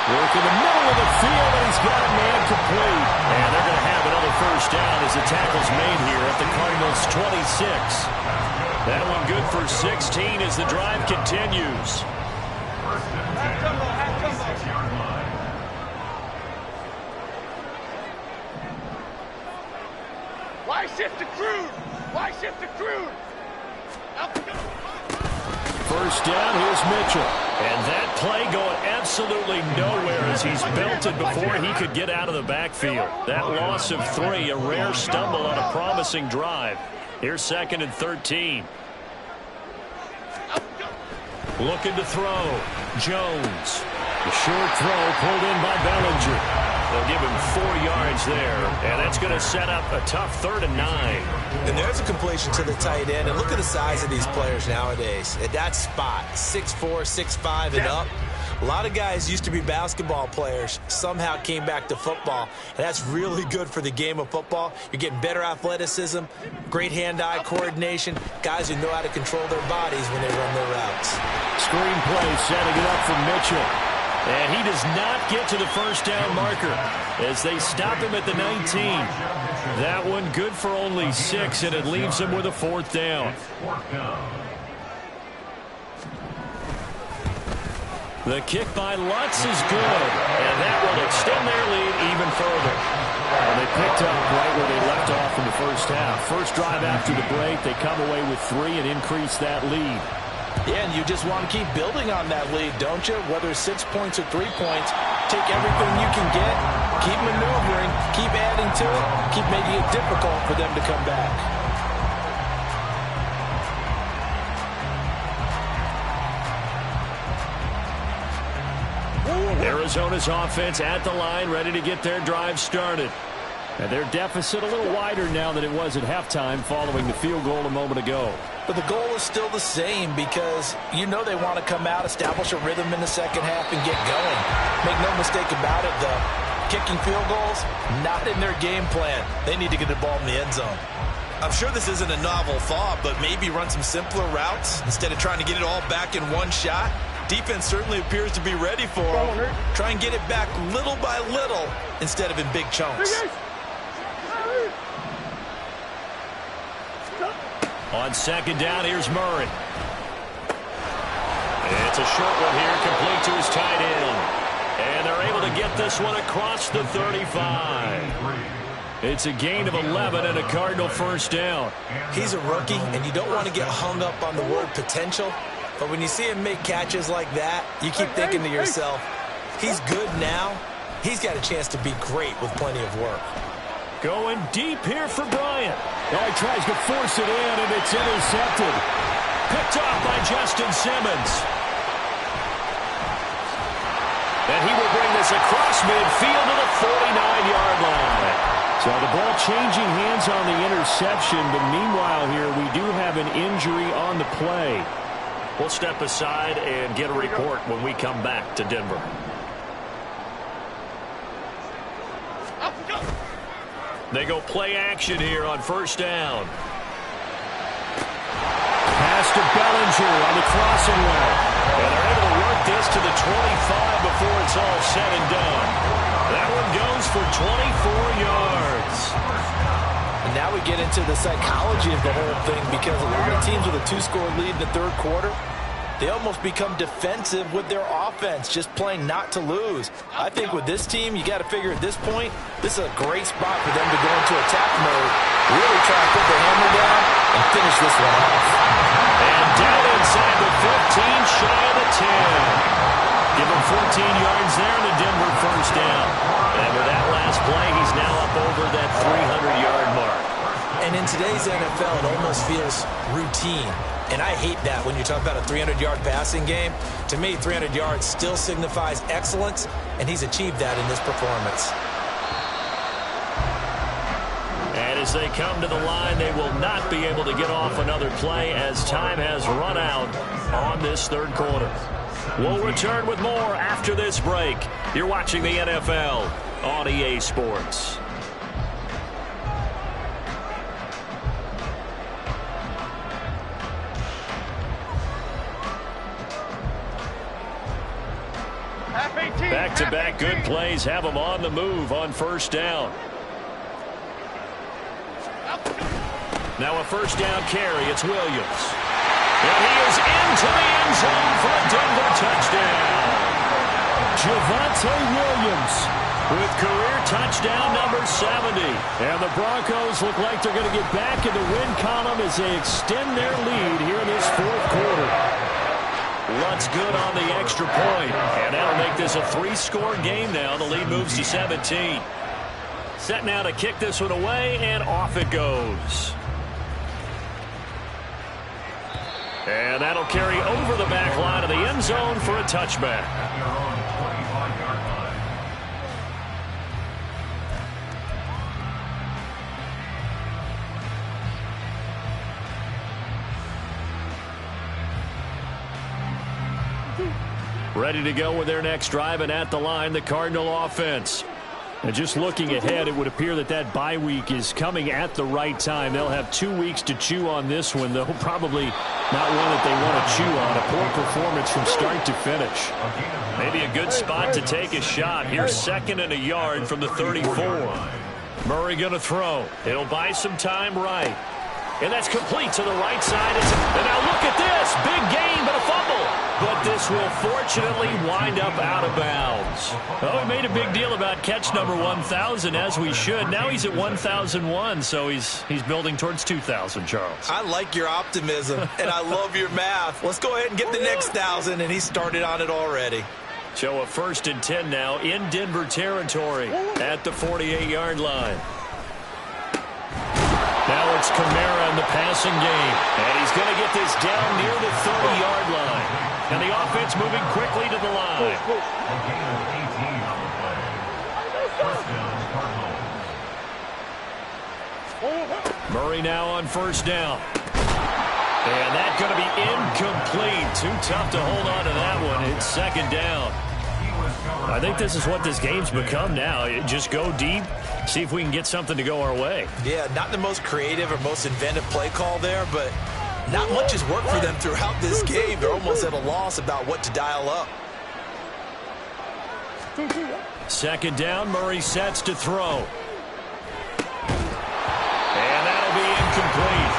Speaker 1: Work in the middle of the field, and he's got a man complete.
Speaker 2: And they're going to have another first down as the tackle's made here at the Cardinals' 26. That one good for 16 as the drive continues.
Speaker 4: Why shift the crude? Why shift the crude?
Speaker 1: First down, here's Mitchell.
Speaker 2: And that play going absolutely nowhere as he's belted before he could get out of the backfield. That loss of 3, a rare stumble on a promising drive. Here's 2nd and 13. Looking to throw. Jones.
Speaker 1: The short throw pulled in by Bellinger.
Speaker 2: They'll give him 4 yards there, and that's going to set up a tough 3rd and 9.
Speaker 3: And there's a completion to the tight end. And look at the size of these players nowadays. At that spot, 6'4", 6'5", and up. A lot of guys used to be basketball players, somehow came back to football. And that's really good for the game of football. You're getting better athleticism, great hand-eye coordination, guys who know how to control their bodies when they run their routes.
Speaker 1: Screen play setting it up for Mitchell.
Speaker 2: And he does not get to the first down marker as they stop him at the 19. That one good for only 6, and it leaves him with a 4th down. The kick by Lutz is good, and that will extend their lead even further.
Speaker 1: Well, they picked up right where they left off in the first half. First drive after the break, they come away with 3 and increase that lead.
Speaker 3: Yeah, and you just want to keep building on that lead, don't you? Whether it's 6 points or 3 points, take everything you can get, keep maneuvering, keep adding to it, keep making it difficult for them to come back.
Speaker 2: Arizona's offense at the line, ready to get their drive started.
Speaker 1: And their deficit a little wider now than it was at halftime following the field goal a moment ago.
Speaker 3: But the goal is still the same because you know they want to come out, establish a rhythm in the second half, and get going. Make no mistake about it, though. Kicking field goals, not in their game plan. They need to get the ball in the end zone. I'm sure this isn't a novel thought, but maybe run some simpler routes instead of trying to get it all back in one shot. Defense certainly appears to be ready for him. Try and get it back little by little instead of in big chunks.
Speaker 2: On second down, here's Murray. It's a short one here, complete to his tight end. And they're able to get this one across the 35. It's a gain of 11 and a Cardinal first down.
Speaker 3: He's a rookie, and you don't want to get hung up on the word potential. But when you see him make catches like that, you keep thinking to yourself, he's good now. He's got a chance to be great with plenty of work.
Speaker 1: Going deep here for Bryant. Oh, he tries to force it in, and it's intercepted.
Speaker 2: Picked off by Justin Simmons. And he will bring this across midfield to the 49-yard line.
Speaker 1: So the ball changing hands on the interception, but meanwhile here we do have an injury on the play.
Speaker 2: We'll step aside and get a report when we come back to Denver. They go play action here on first down.
Speaker 1: Pass to Bellinger on the crossing route.
Speaker 2: And they're able to work this to the 25 before it's all said and done. That one goes for 24 yards.
Speaker 3: And now we get into the psychology of the whole thing, because a lot of teams with a two-score lead in the third quarter, they almost become defensive with their offense, just playing not to lose. I think with this team, you got to figure at this point, this is a great spot for them to go into attack mode, really try to put the hammer down and finish this one off.
Speaker 2: And down inside the 15, shy of the 10. Give him 14 yards there in the Denver first down. And with that last play, he's now up over that 300-yard mark.
Speaker 3: And in today's NFL, it almost feels routine. And I hate that when you talk about a 300-yard passing game. To me, 300 yards still signifies excellence, and he's achieved that in this performance.
Speaker 2: And as they come to the line, they will not be able to get off another play as time has run out on this third quarter. We'll return with more after this break. You're watching the NFL on EA Sports. Back-to-back good plays have them on the move on first down. Now a first down carry. It's Williams. And he is into the end zone for a Denver touchdown.
Speaker 1: Javonte Williams
Speaker 2: with career touchdown number 70.
Speaker 1: And the Broncos look like they're going to get back in the win column as they extend their lead here in this fourth quarter.
Speaker 2: Lutz good on the extra point. And that'll make this a 3-score game now. The lead moves to 17. Set now to kick this one away, and off it goes. And that'll carry over the back line of the end zone for a touchback. Ready to go with their next drive, and at the line, the Cardinal offense.
Speaker 1: And just looking ahead, it would appear that that bye week is coming at the right time. They'll have 2 weeks to chew on this one, though probably not one that they want to chew on. A poor performance from start to finish.
Speaker 2: Maybe a good spot to take a shot. Here's 2nd and a yard from the 34. Murray going to throw. He'll buy some time right. And that's complete to the right side. And now look at this. Big gain, but a fumble. But this will fortunately wind up out of bounds.
Speaker 1: Oh, we made a big deal about catch number 1,000, as we should. Now he's at 1,001, so he's building towards 2,000, Charles.
Speaker 3: I like your optimism, and I love your math. Let's go ahead and get the next 1,000, and he started on it already.
Speaker 2: So a 1st and 10 now in Denver territory at the 48-yard line. Now it's Kamara in the passing game. And he's going to get this down near the 30-yard line. And the offense moving quickly to the line. Murray now on first down. And that's going to be incomplete. Too tough to hold on to that one. It's 2nd down.
Speaker 1: I think this is what this game's become now. Just go deep, see if we can get something to go our way.
Speaker 3: Yeah, not the most creative or most inventive play call there, but not much has worked for them throughout this game. They're almost at a loss about what to dial up.
Speaker 1: Second down, Murray sets to throw. And that'll be incomplete.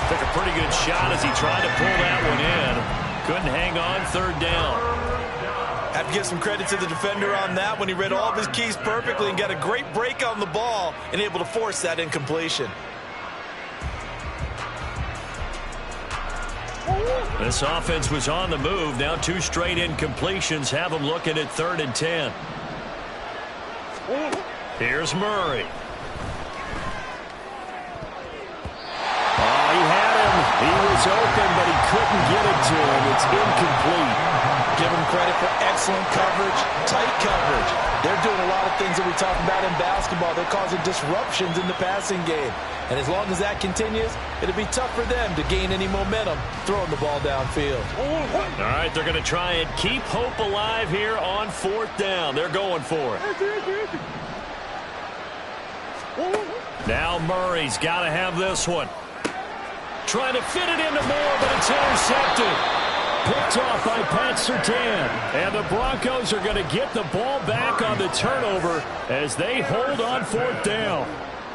Speaker 1: Took a pretty good shot as he tried to pull that one in. Couldn't hang on, third down.
Speaker 3: Have to give some credit to the defender on that when he read all of his keys perfectly and got a great break on the ball and able to force that incompletion.
Speaker 1: This offense was on the move. Now 2 straight incompletions have them looking at 3rd and 10. Here's Murray. Oh, he had him. He was open, but he couldn't get it to him. It's incomplete.
Speaker 3: Give him credit for excellent coverage, tight coverage. They're doing a lot of things that we talk about in basketball. They're causing disruptions in the passing game. And as long as that continues, it'll be tough for them to gain any momentum throwing the ball downfield.
Speaker 1: All right, they're going to try and keep hope alive here on 4th down. They're going for it. Now Murray's got to have this one. Trying to fit it into Moore, but it's intercepted. Picked off by Pat Surtain. And the Broncos are going to get the ball back on the turnover as they hold on 4th down.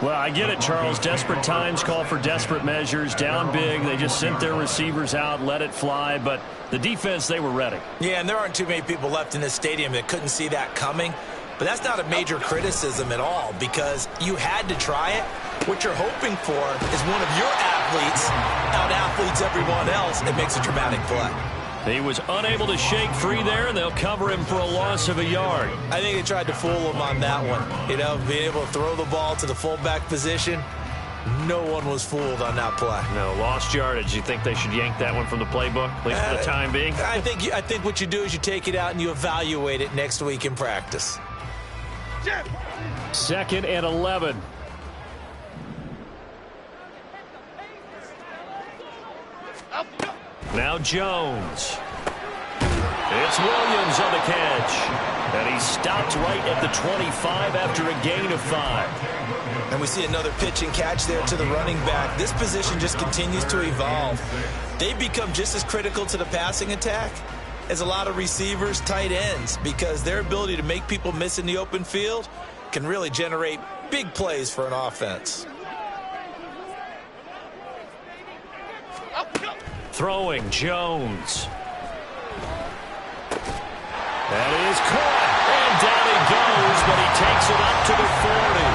Speaker 1: Well, I get it, Charles. Desperate times call for desperate measures. Down big. They just sent their receivers out, let it fly. But the defense, they were ready.
Speaker 3: Yeah, and there aren't too many people left in this stadium that couldn't see that coming. But that's not a major criticism at all because you had to try it. What you're hoping for is one of your athletes out-athletes everyone else and makes a dramatic play.
Speaker 1: He was unable to shake free there, and they'll cover him for a loss of a yard.
Speaker 3: I think they tried to fool him on that one. You know, being able to throw the ball to the fullback position, no one was fooled on that play.
Speaker 1: No, lost yardage. You think they should yank that one from the playbook, at least for the time being?
Speaker 3: I think what you do is you take it out and you evaluate it next week in practice.
Speaker 1: 2nd and 11. Now Jones. It's Williams on the catch. And he stopped right at the 25 after a gain of 5.
Speaker 3: And we see another pitch and catch there to the running back. This position just continues to evolve. They become just as critical to the passing attack as a lot of receivers, tight ends, because their ability to make people miss in the open field can really generate big plays for an offense.
Speaker 1: Throwing Jones. That is caught. And down he goes, but he takes it up to the 40.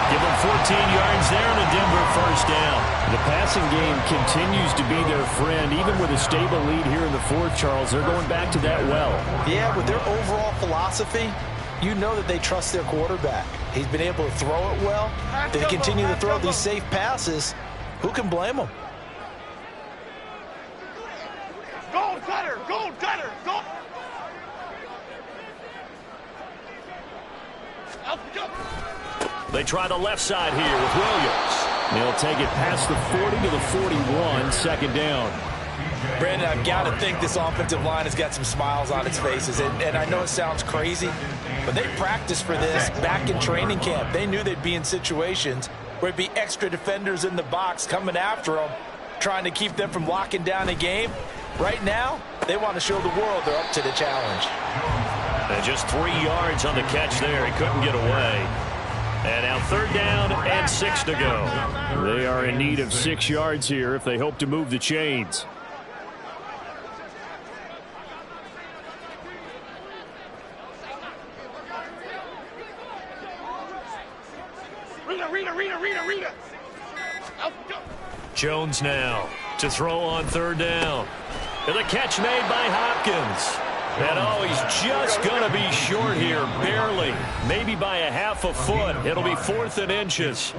Speaker 1: Give him 14 yards there and a Denver first down. The passing game continues to be their friend. Even with a stable lead here in the 4th, Charles, they're going back to that well.
Speaker 3: Yeah, with their overall philosophy, you know that they trust their quarterback. He's been able to throw it well. They continue to throw these safe passes. Who can blame them?
Speaker 4: Gold cutter! Gold cutter! Gold!
Speaker 1: They try the left side here with Williams. They'll take it past the 40 to the 41, 2nd down.
Speaker 3: Brandon, I've got to think this offensive line has got some smiles on its faces. And I know it sounds crazy, but they practiced for this back in training camp. They knew they'd be in situations where it'd be extra defenders in the box coming after them, trying to keep them from locking down a game. Right now, they want to show the world they're up to the challenge.
Speaker 1: And just 3 yards on the catch there. He couldn't get away. And now 3rd down and 6 to go. They are in need of 6 yards here if they hope to move the chains.
Speaker 4: Rita.
Speaker 1: Jones now to throw on 3rd down. And the catch made by Hopkins. And oh, he's just going to be short here, barely. Maybe by a half a foot. It'll be 4th and inches.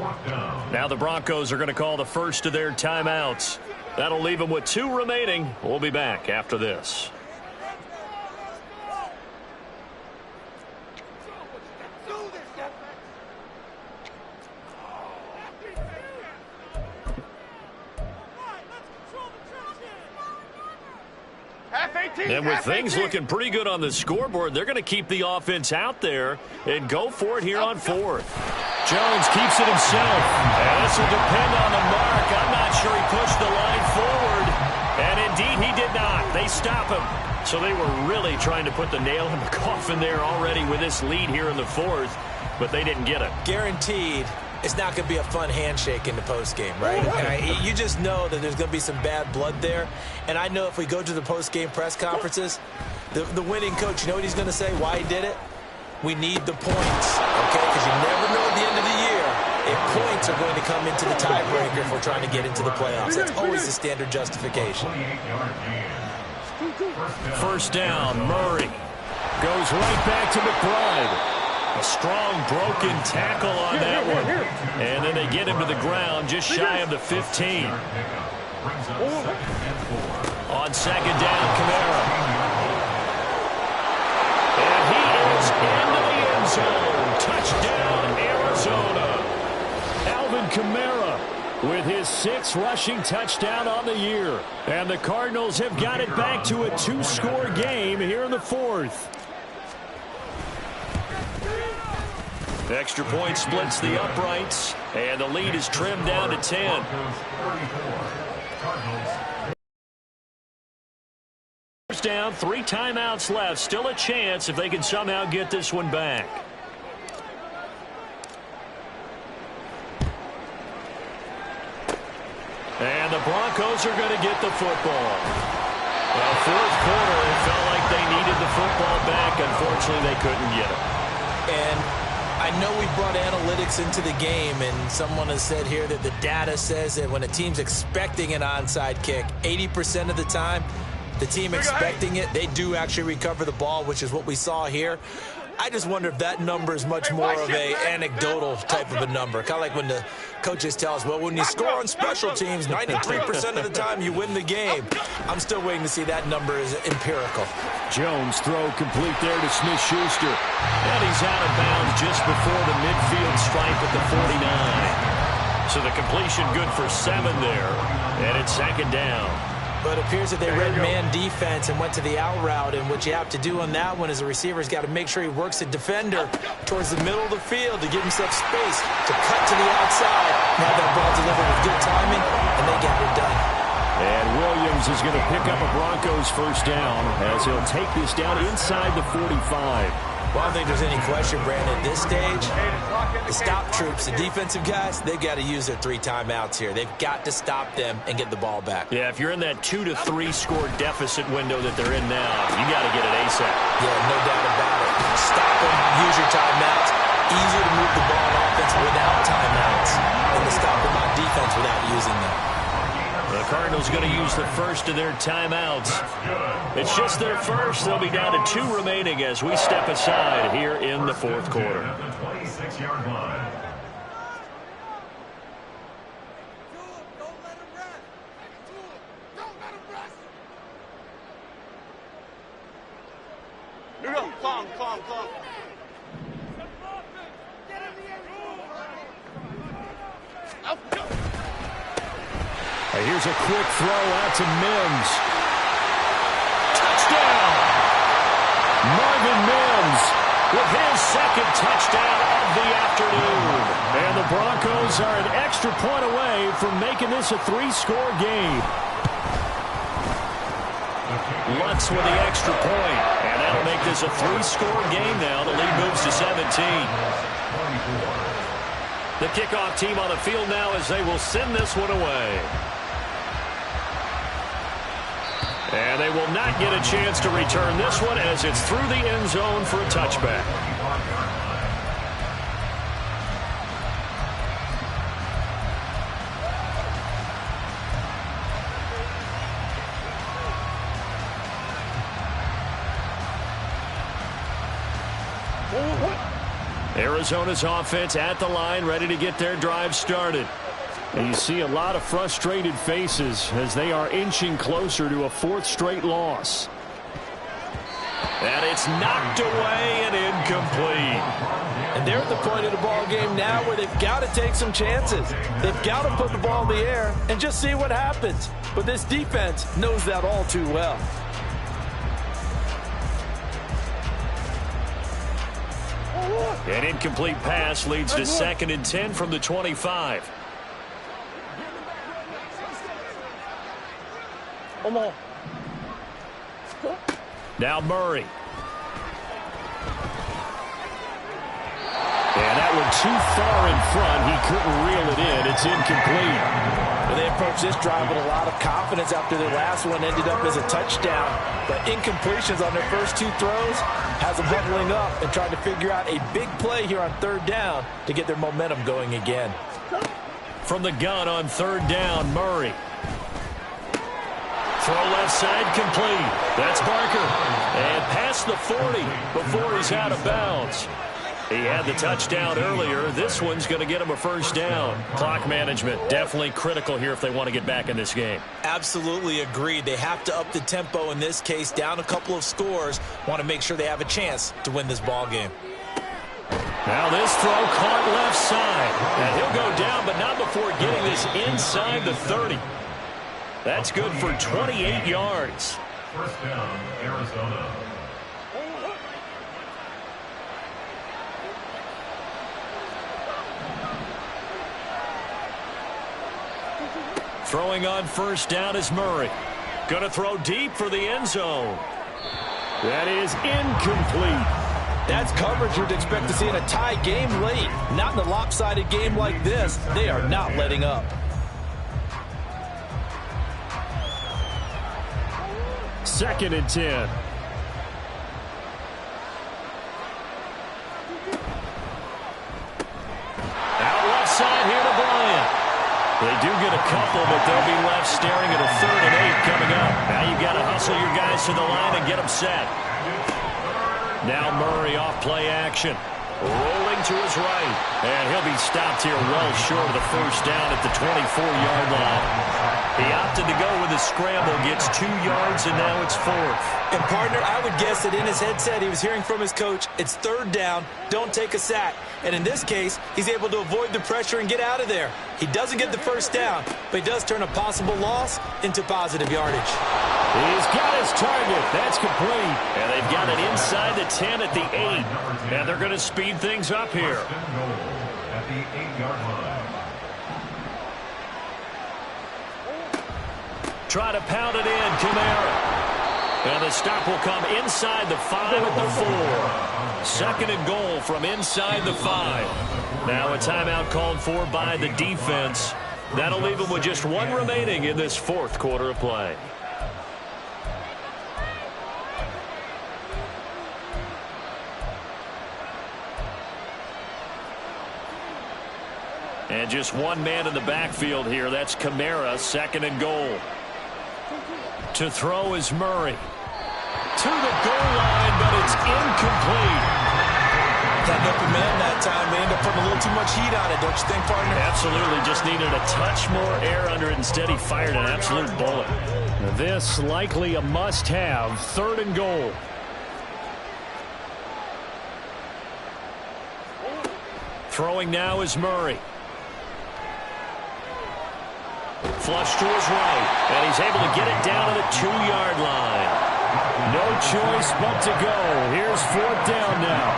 Speaker 1: Now the Broncos are going to call the first of their timeouts. That'll leave them with 2 remaining. We'll be back after this.
Speaker 4: Half 18,
Speaker 2: And with things looking pretty good on the scoreboard, they're going to keep the offense out there and go for it here on fourth.
Speaker 1: Jones keeps it himself.
Speaker 2: And this will depend on the mark. I'm not sure he pushed the line forward. And indeed, he did not. They stop him. So they were really trying to put the nail in the coffin there already with this lead here in the fourth, but they didn't get it.
Speaker 3: Guaranteed, it's not going to be a fun handshake in the postgame, right? You just know that there's going to be some bad blood there. And I know if we go to the postgame press conferences, the winning coach, you know what he's going to say, why he did it? We need the points, okay? Because you never know at the end of the year if points are going to come into the tiebreaker if we're trying to get into the playoffs. That's always the standard justification.
Speaker 2: First down, Murray goes right back to McBride. A strong broken tackle on that one. And then they get him to the ground just shy of the 15. On second down, Kamara. And he is into the end zone. Touchdown, Arizona.
Speaker 1: Alvin Kamara with his 6th rushing touchdown on the year. And the Cardinals have got it back to a 2-score game here in the fourth.
Speaker 2: The extra point splits the uprights, and the lead is trimmed down to 10. First down, 3 timeouts left. Still a chance if they can somehow get this one back. And the Broncos are going to get the football. Well, fourth quarter, it felt like they needed the football back. Unfortunately, they couldn't get it.
Speaker 3: And I know we brought analytics into the game, and someone has said here that the data says that when a team's expecting an onside kick, 80% of the time, the team expecting it, they do actually recover the ball, which is what we saw here. I just wonder if that number is much more of a anecdotal type of a number. Kind of like when the coaches tell us, well, when you score on special teams, 93% of the time you win the game. I'm still waiting to see that number is empirical.
Speaker 1: Jones throw complete there to Smith-Schuster.
Speaker 2: And he's out of bounds just before the midfield stripe at the 49. So the completion good for 7 there. And it's second down.
Speaker 3: But it appears that they read man defense and went to the out route, and what you have to do on that one is the receiver's got to make sure he works the defender towards the middle of the field to give himself space to cut to the outside. Now that ball delivered with good timing, and they got it done.
Speaker 1: And Williams is going to pick up a Broncos first down as he'll take this down inside the 45.
Speaker 3: Well, I don't think there's any question, Brandon, at this stage, the stop troops, the defensive guys, they've got to use their 3 timeouts here. They've got to stop them and get the ball back.
Speaker 2: Yeah, if you're in that 2 to 3 score deficit window that they're in now, you got to get it ASAP.
Speaker 3: Yeah, no doubt about it. Stop them, use your timeouts. Easier to move the ball on offense without timeouts than to stop them on defense without using them.
Speaker 2: The Cardinals going to use the first of their timeouts. It's just their first. They'll be down to 2 remaining as we step aside here in the fourth quarter.
Speaker 4: Calm.
Speaker 1: Here's a quick throw out to Mims. Touchdown! Marvin Mims with his 2nd touchdown of the afternoon. And the Broncos are an extra point away from making this a 3-score game.
Speaker 2: Lutz with the extra point. And that'll make this a 3-score game now. The lead moves to 17. The kickoff team on the field now as they will send this one away. And they will not get a chance to return this one as it's through the end zone for a touchback. Arizona's offense at the line, ready to get their drive started.
Speaker 1: And you see a lot of frustrated faces as they are inching closer to a 4th straight loss.
Speaker 2: And it's knocked away and incomplete.
Speaker 3: And they're at the point of the ball game now where they've got to take some chances. They've got to put the ball in the air and just see what happens. But this defense knows that all too well.
Speaker 2: An incomplete pass leads to 2nd and 10 from the 25. Now Murray. And that one too far in front. He couldn't reel it in. It's incomplete.
Speaker 3: Well, they approached this drive with a lot of confidence after their last one ended up as a touchdown. But incompletions on their first 2 throws has them huddling up and trying to figure out a big play here on 3rd down to get their momentum going again.
Speaker 2: From the gun on 3rd down, Murray. Throw left side complete. That's Barker. And past the 40 before he's out of bounds. He had the touchdown earlier. This one's going to get him a 1st down. Clock management definitely critical here if they want to get back in this game.
Speaker 3: Absolutely agreed. They have to up the tempo in this case, down a couple of scores. Want to make sure they have a chance to win this ball game.
Speaker 2: Now this throw caught left side. And he'll go down, but not before getting this inside the 30. That's good for 28 yards.
Speaker 6: 1st down, Arizona.
Speaker 2: Throwing on 1st down is Murray. Going to throw deep for the end zone.
Speaker 1: That is incomplete.
Speaker 3: That's coverage you'd expect to see in a tie game late. Not in a lopsided game like this. They are not letting up.
Speaker 1: 2nd and 10.
Speaker 2: Out left side here to Bryant. They do get a couple, but they'll be left staring at a 3rd and 8 coming up. Now you've got to hustle your guys to the line and get them set. Now Murray off play action. Rolling to his right. And he'll be stopped here well short of the 1st down at the 24-yard line. He opted to go with a scramble, gets 2 yards, and now it's 4th.
Speaker 3: And, partner, I would guess that in his headset he was hearing from his coach, it's 3rd down, don't take a sack. And in this case, he's able to avoid the pressure and get out of there. He doesn't get the 1st down, but he does turn a possible loss into positive yardage.
Speaker 1: He's got his target. That's complete.
Speaker 2: And they've got it inside the 10 at the 8. And they're going to speed things up here.
Speaker 6: At the 8-yard line.
Speaker 2: Try to pound it in, Kamara. And the stop will come inside the 5 at the 4. 2nd and goal from inside the 5. Now a timeout called for by the defense. That'll leave them with just 1 remaining in this 4th quarter of play. And just 1 man in the backfield here. That's Kamara, 2nd and goal. To throw is Murray. To the goal line, but it's incomplete.
Speaker 3: Had an open man that time. They end up putting a little too much heat on it, don't you think, partner?
Speaker 2: Absolutely. Just needed a touch more air under it. Instead, he fired an absolute bullet.
Speaker 1: This likely a must-have. 3rd and goal.
Speaker 2: Throwing now is Murray. Flush to his right, and he's able to get it down to the 2-yard line.
Speaker 1: No choice but to go. Here's 4th down now.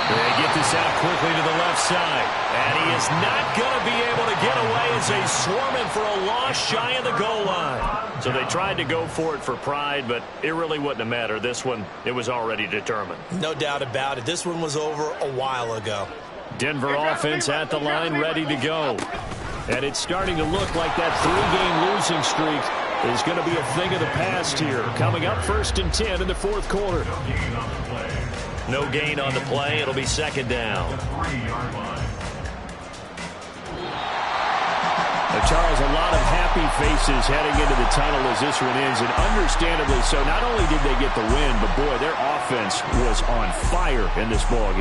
Speaker 2: They get this out quickly to the left side, and he is not going to be able to get away as they swarm him for a loss shy of the goal line. So they tried to go for it for pride, but it really wouldn't have mattered. This one, it was already determined.
Speaker 3: No doubt about it. This one was over a while ago.
Speaker 1: Denver offense at the line, ready to go. And it's starting to look like that 3-game losing streak is going to be a thing of the past here. Coming up 1st and 10 in the 4th quarter.
Speaker 2: No gain on the play. It'll be 2nd down.
Speaker 1: Now, Charles, a lot of happy faces heading into the tunnel as this one ends, and understandably so. Not only did they get the win, but, boy, their offense was on fire in this ballgame.